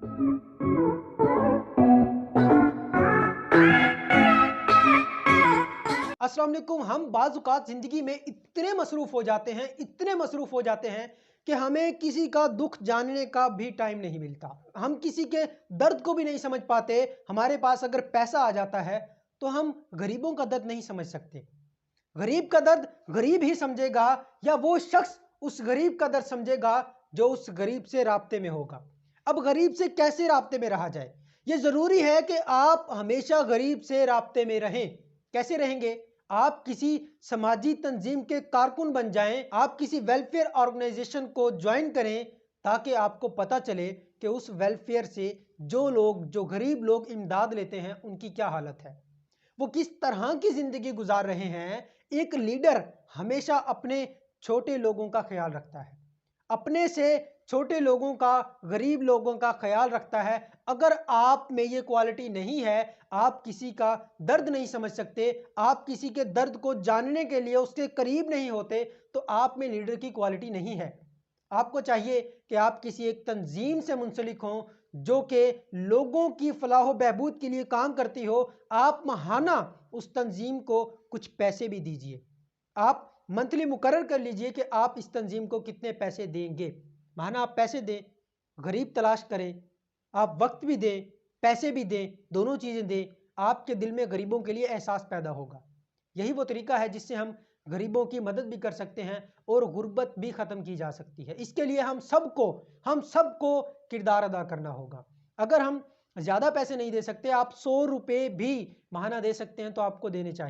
अस्सलाम वालेकुम। हम बाज़ औक़ात ज़िंदगी में इतने मसरूफ़ हो जाते हैं कि हमें किसी का दुख जानने का भी टाइम नहीं मिलता। हम किसी के दर्द को भी नहीं समझ पाते। हमारे पास अगर पैसा आ जाता है तो हम गरीबों का दर्द नहीं समझ सकते। गरीब का दर्द गरीब ही समझेगा, या वो शख्स उस गरीब का दर्द समझेगा जो उस गरीब से राब्ते में होगा। अब गरीब से कैसे राब्ते में रहा जाए? ये ज़रूरी है कि आप हमेशा गरीब से राब्ते में रहें। कैसे रहेंगे? आप किसी समाजी तंजीम के कारकुन बन जाएं, आप किसी वेलफेयर ऑर्गेनाइजेशन को ज्वाइन करें, ताकि आपको पता चले कि उस वेलफेयर से जो गरीब लोग इमदाद लेते हैं उनकी क्या हालत है, वो किस तरह की जिंदगी गुजार रहे हैं। एक लीडर हमेशा अपने छोटे लोगों का ख्याल रखता है, अपने से छोटे लोगों का, गरीब लोगों का ख्याल रखता है। अगर आप में ये क्वालिटी नहीं है, आप किसी का दर्द नहीं समझ सकते, आप किसी के दर्द को जानने के लिए उसके करीब नहीं होते, तो आप में लीडर की क्वालिटी नहीं है। आपको चाहिए कि आप किसी एक तंजीम से मुंसलिक हों जो कि लोगों की फलाह व बहबूद के लिए काम करती हो। आप महाना उस तंजीम को कुछ पैसे भी दीजिए। आप मंथली मुकर्रर कर लीजिए कि आप इस तंजीम को कितने पैसे देंगे। महाना आप पैसे दें, गरीब तलाश करें, आप वक्त भी दें, पैसे भी दें, दोनों चीज़ें दें। आपके दिल में गरीबों के लिए एहसास पैदा होगा। यही वो तरीका है जिससे हम गरीबों की मदद भी कर सकते हैं और गुर्बत भी ख़त्म की जा सकती है। इसके लिए हम सबको किरदार अदा करना होगा। अगर हम ज़्यादा पैसे नहीं दे सकते, आप 100 रुपये भी महाना दे सकते हैं तो आपको देने चाहिए।